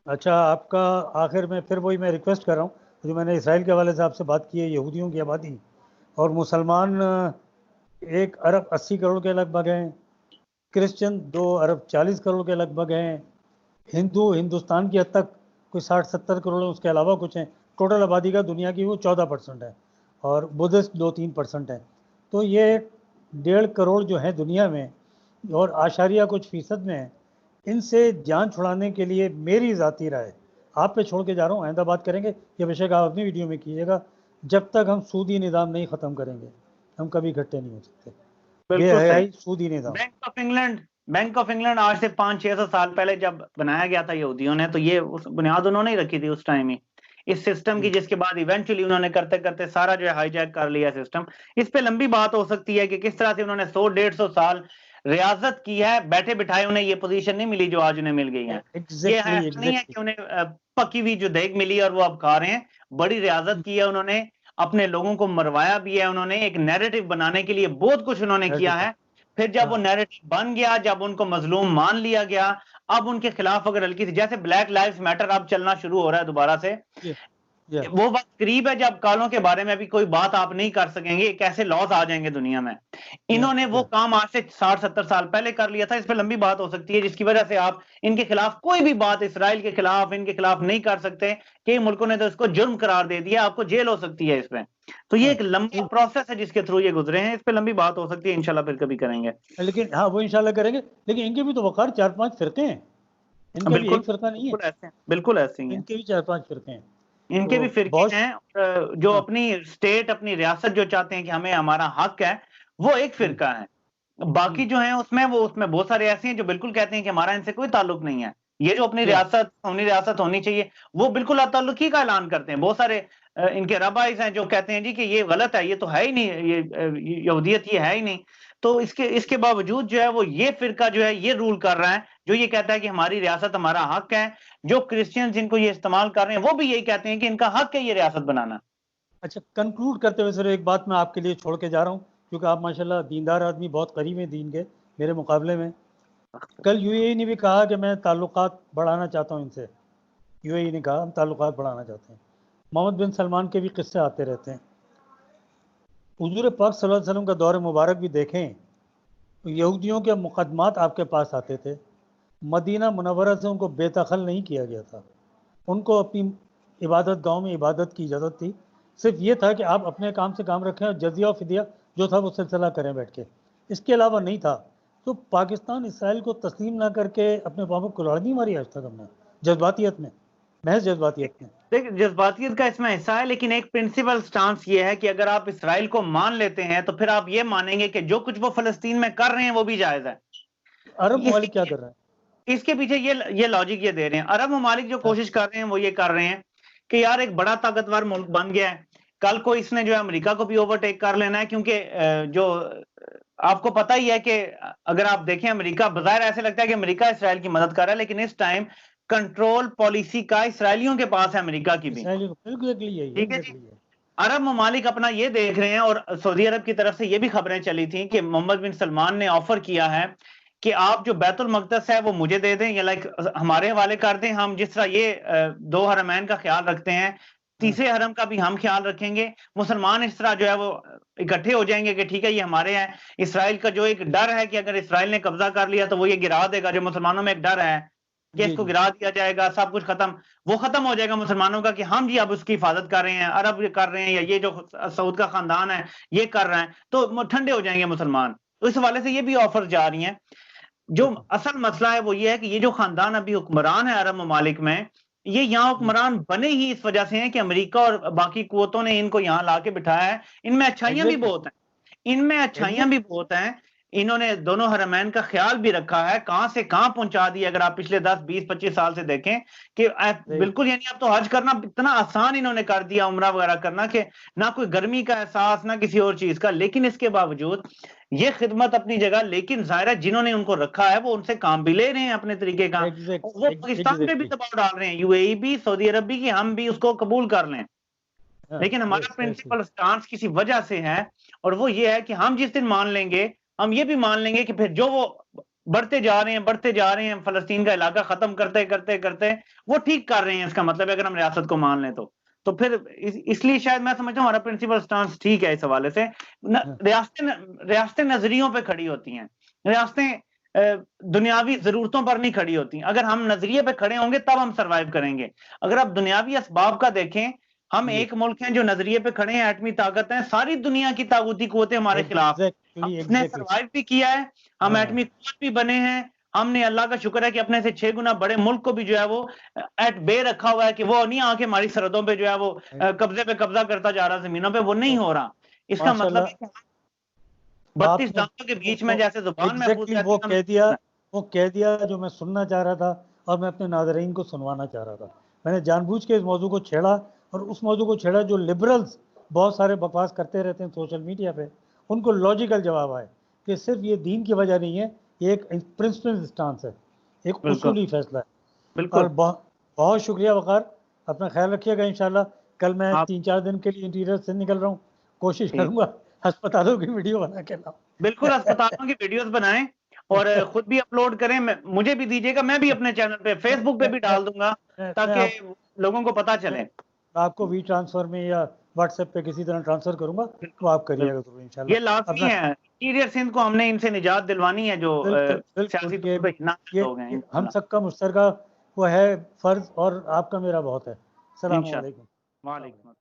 अच्छा, आपका आखिर में फिर वही मैं रिक्वेस्ट कर रहा हूँ, जो मैंने इसराइल के हवाले से आपसे बात की है, यहूदियों की आबादी और मुसलमान 1 अरब 80 करोड़ के लगभग हैं, क्रिश्चियन 2 अरब 40 करोड़ के लगभग हैं, हिंदू हिंदुस्तान की हद तक कोई 60-70 करोड़, उसके अलावा कुछ हैं। टोटल आबादी का दुनिया की वो 14% है और बुद्धिस्ट 2-3% है। तो ये 1.5 करोड़ जो है दुनिया में और आशारिया कुछ फीसद में है। इनसे जान छुड़ाने के लिए मेरी ज़ाती राय आप पे छोड़ के जा रहा हूँ, आइंदा बात करेंगे ये विषय का, आप अपनी वीडियो में कीजिएगा। जब तक हम सूदी निज़ाम नहीं ख़त्म करेंगे हम कभी इकट्ठे नहीं हो सकते। बिल्कुल सही। बेहयाई सूदी निज़ाम। बैंक ऑफ इंग्लैंड आज से 500-600 साल पहले जब बनाया गया था यहूदियों ने, तो ये उस बुनियाद उन्होंने ही रखी थी उस टाइम ही, इस सिस्टम की, जी जिसके बाद इवेंचुअली उन्होंने करते करते सारा जो है हाईजैक कर लिया सिस्टम। इस पे लंबी बात हो सकती है कि किस तरह से उन्होंने 100-150 साल रियासत की है, बैठे बिठाए उन्हें ये पोजीशन नहीं मिली जो आज उन्हें मिल गई है। ये एग्जैक्टली ऐसा नहीं है एग्जैक्टली। कि उन्हें पकी हुई जो देग मिली और वो अब खा रहे हैं। बड़ी रियासत की है उन्होंने, अपने लोगों को मरवाया भी है उन्होंने, एक नैरेटिव बनाने के लिए बहुत कुछ उन्होंने किया है। फिर जब वो हाँ नैरेटिव बन गया, जब उनको मजलूम मान लिया गया, अब उनके खिलाफ अगर हल्की सी, जैसे ब्लैक लाइव्स मैटर अब चलना शुरू हो रहा है दोबारा से, ये ये वो वक्त करीब है जब कालों के बारे में भी कोई बात आप नहीं कर सकेंगे, कैसे लॉस आ जाएंगे दुनिया में। ये इन्होंने वो ये काम आज से 60-70 साल पहले कर लिया था। इस पर लंबी बात हो सकती है, जिसकी वजह से आप इनके खिलाफ कोई भी बात इसराइल के खिलाफ, इनके खिलाफ नहीं कर सकते। कई मुल्कों ने तो इसको जुर्म करार दे दिया, आपको जेल हो सकती है इसमें। तो ये हाँ एक लंबा प्रोसेस है जिसके थ्रू ये गुजरे हैं। इस पे लंबी बात हो सकती है, इंशाल्लाह फिर कभी करेंगे। लेकिन हाँ वो इंशाल्लाह करेंगे। लेकिन इनके भी तो वकार 4-5 फिरके हैं, इनका भी बिल्कुल एक फिरका नहीं है, बिल्कुल ऐसे हैं, बिल्कुल ऐसे ही हैं। इनके भी 4-5 फिरके हैं। इनके भी तो फिरके बहुत हैं, और जो हाँ अपनी स्टेट, अपनी रियासत जो चाहते हैं कि हमें हमारा हक है, वो एक हम्म, फिरका है। बाकी हम्म, जो हैं उसमें बहुत सारे ऐसे हैं जो बिल्कुल कहते हैं कि हमारा इनसे कोई ताल्लुक नहीं है। ये जो अपनी या रियासत होनी चाहिए, वो बिल्कुल अताल्लुकी का ऐलान करते हैं। बहुत सारे इनके रबाइस हैं जो कहते हैं जी कि ये गलत है, ये तो है ही नहीं, ये यहूदियत ये है ही नहीं। तो इसके इसके बावजूद जो है वो ये फिरका जो है ये रूल कर रहा है, जो ये कहता है कि हमारी रियासत हमारा हक है। जो क्रिश्चियन जिनको ये इस्तेमाल कर रहे हैं वो भी यही कहते हैं कि इनका हक है ये रियासत बनाना। अच्छा, कंक्लूड करते हुए सर एक बात मैं आपके लिए छोड़ के जा रहा हूँ, क्योंकि आप माशाल्लाह दीनदार आदमी, बहुत करीब हैं दीन के मेरे मुकाबले में। कल यूएई ने भी कहा कि मैं ताल्लुकात बढ़ाना चाहता हूँ इनसे। यूएई ने कहा हम ताल्लुकात बढ़ाना चाहते हैं। मोहम्मद बिन सलमान के भी किस्से आते रहते हैं। हुजूर पाक सल्लल्लाहु अलैहि वसल्लम का दौर मुबारक भी देखें तो यहूदियों के मुकदमात आपके पास आते थे। मदीना मुनव्वरा से उनको बेदखल नहीं किया गया था। उनको अपनी इबादत गांव में इबादत की इजाज़त थी। सिर्फ ये था कि आप अपने काम से काम रखें और जजिया और फिदिया जो था वो सिलसिला करें बैठ के, इसके अलावा नहीं था। तो पाकिस्तान इसराइल को तस्लीम ना करके अपने पाँव पर कुल्हाड़ी नहीं मारी आज तक हमने, जज्बातियत में, महज जज्बातियत में। देखिए जज्बातियत का इसमें हिस्सा है, लेकिन एक प्रिंसिपल स्टांस ये है कि अगर आप इसराइल को मान लेते हैं तो फिर आप ये मानेंगे कि जो कुछ वो फलस्तीन में कर रहे हैं वो भी जायज है। अरब इसके ममालिक क्या कर पीछे रहे हैं? इसके पीछे ये लॉजिक ये दे रहे हैं, अरब ममालिक जो हाँ, कोशिश कर रहे हैं वो ये कर रहे हैं कि यार एक बड़ा ताकतवर मुल्क बन गया है, कल को इसने जो है अमेरिका को भी ओवरटेक कर लेना है। क्योंकि जो आपको पता ही है कि अगर आप देखें, अमेरिका बज़ाहिर ऐसे लगता है कि अमेरिका इसराइल की मदद कर रहा है, लेकिन इस टाइम कंट्रोल पॉलिसी का इसराइलियों के पास है, अमेरिका की भी। इसराइली को एग्जैक्टली यही है, ठीक है जी। एग्जैक्टली है। अरब ममालिक अपना ये देख रहे हैं, और सऊदी अरब की तरफ से ये भी खबरें चली थी कि मोहम्मद बिन सलमान ने ऑफर किया है कि आप जो बैतुल मक़दस है वो मुझे दे दें, या लाइक हमारे हवाले कर दें। हम जिस तरह ये दो हरमैन का ख्याल रखते हैं, हाँ, तीसरे हरम का भी हम ख्याल रखेंगे। मुसलमान इस तरह जो है वो इकट्ठे हो जाएंगे कि ठीक है ये हमारे हैं। इसराइल का जो एक डर है कि अगर इसराइल ने कब्जा कर लिया तो वो ये गिरा देगा, जो मुसलमानों में एक डर है कि जी इसको जी। गिरा दिया जाएगा, सब कुछ खत्म, वो खत्म हो जाएगा मुसलमानों का, कि हम जी अब उसकी हिफाजत कर रहे हैं, अरब ये कर रहे हैं, या ये जो सऊद का खानदान है ये कर रहा है, तो ठंडे हो जाएंगे मुसलमान। तो इस हवाले से ये भी ऑफर जा रही हैं। जो देखो असल मसला है वो ये है कि ये जो खानदान अभी हुक्मरान है अरब ममालिक में, ये यहाँ हम्म, हुक्मरान बने ही इस वजह से हैं कि अमेरिका और बाकी कुव्वतों ने इनको यहाँ ला के बिठाया है। इनमें अच्छाइयां भी एग्जैक्टली बहुत हैं, इनमें अच्छाइयां भी एग्जैक्टली। बहुत हैं। इन्होंने दोनों हरमैन का ख्याल भी रखा है, कहां से कहां पहुंचा दिया। अगर आप पिछले 10-20-25 साल से देखें कि सही। बिल्कुल, यानी अब तो हज करना इतना आसान इन्होंने कर दिया, उम्रा वगैरह करना, कि ना कोई गर्मी का एहसास ना किसी और चीज का। लेकिन इसके बावजूद ये खिदमत अपनी जगह, लेकिन जाहिर है जिन्होंने उनको रखा है वो उनसे काम भी ले रहे हैं अपने तरीके का, और वो पाकिस्तान पे भी एग्जैक्टली। दबाव डाल रहे हैं, यूएई भी, सऊदी अरब भी, कि हम भी उसको कबूल कर लें। हाँ, लेकिन हमारा यस यस। प्रिंसिपल स्टांस किसी वजह से है, और वो ये है कि हम जिस दिन मान लेंगे, हम ये भी मान लेंगे कि फिर जो वो बढ़ते जा रहे हैं, बढ़ते जा रहे हैं, फ़लस्तीन का इलाका ख़त्म करते, करते, करते वो ठीक कर रहे हैं, इसका मतलब है अगर हम रियासत को मान लें तो। तो फिर इसलिए शायद मैं समझता हूँ हमारा प्रिंसिपल स्टांस ठीक है इस हवाले से। हाँ, रियासतें नज़रियों पे खड़ी होती हैं। रियासतें दुनियावी ज़रूरतों पर नहीं खड़ी होती। अगर हम नज़रिए पे खड़े होंगे तब हम सर्वाइव करेंगे। अगर आप दुनियावी असबाब का देखें, हम जी, एक मुल्क हैं जो नज़रिए पे खड़े हैं, एटमी ताकत है, सारी दुनिया की ताकूती क़ुव्वतें हमारे खिलाफ हैं। एग्ज़ैक्टली, हमने एग्ज़ैक्टली। सर्वाइव भी किया है, हम हाँ, एटमी क़ुव्वत भी बने हैं, हमने अल्लाह का शुक्र है कि अपने से 6 गुना बड़े मुल्क को भी जो है वो एट बे रखा हुआ है कि वो नहीं आके हमारी सरहदों पे जो है वो कब्ज़े पे कब्ज़ा करता जा रहा ज़मीनों पे, वो नहीं तो हो रहा। इसका मतलब माशाल्लाह है कि 32 आपने दांतों के बीच में वो जैसे ज़ुबान महफूज़ एग्ज़ैक्टली रहती है, वो कह दिया जो मैं सुनना चाह रहा था और मैं अपने नाज़रीन को सुनवाना चाह रहा था। मैंने जानबूझ के इस मौजू को छेड़ा और उस मौजू को छेड़ा जो लिबरल्स बहुत सारे बकवास करते रहते हैं सोशल मीडिया पे, उनको लॉजिकल जवाब आए कि सिर्फ़ ये दीन की वजह नहीं है, ये एक प्रिंसिपल स्टांस है, एक बिल्कुल, उसूली फ़ैसला है। और बिल्कुल। बहुत शुक्रिया वक़ार, अपना ख़्याल रखिएगा इंशाल्लाह। कल मैं आप 3-4 दिन के लिए इंटीरियर से निकल रहा हूँ, कोशिश ठीक, करूँगा अस्पतालों की वीडियो बना के लाऊँ। बिल्कुल अस्पतालों की वीडियोज़ बनाएँ और खुद भी अपलोड करें, मुझे भी दीजिएगा, मैं भी अपने चैनल पे, मैं फ़ेसबुक पे मैं भी मैं डाल दूँगा मैं ताकि आप लोगों को पता मैं चले। आपको वी ट्रांसफ़र में या व्हाट्सएप पे किसी तरह ट्रांसफ़र करूँगा, वो बिल्कुल, आप बिल्कुल। करिएगा ज़रूर ये इंशाल्लाह। लाज़मी अपना है, इंटीरियर सिंध को हमने इनसे निजात दिलवानी है जो बिल्कुल, बिल्कुल, सियासी तौर पे नाअहल लोग हैं ये हम इंशाअल्लाह। सबका मुश्तरका वो है फ़र्ज़ और आपका मेरा बहुत है। अस्सलामु इंशाअल्लाह। अलैकुम। वालेकुम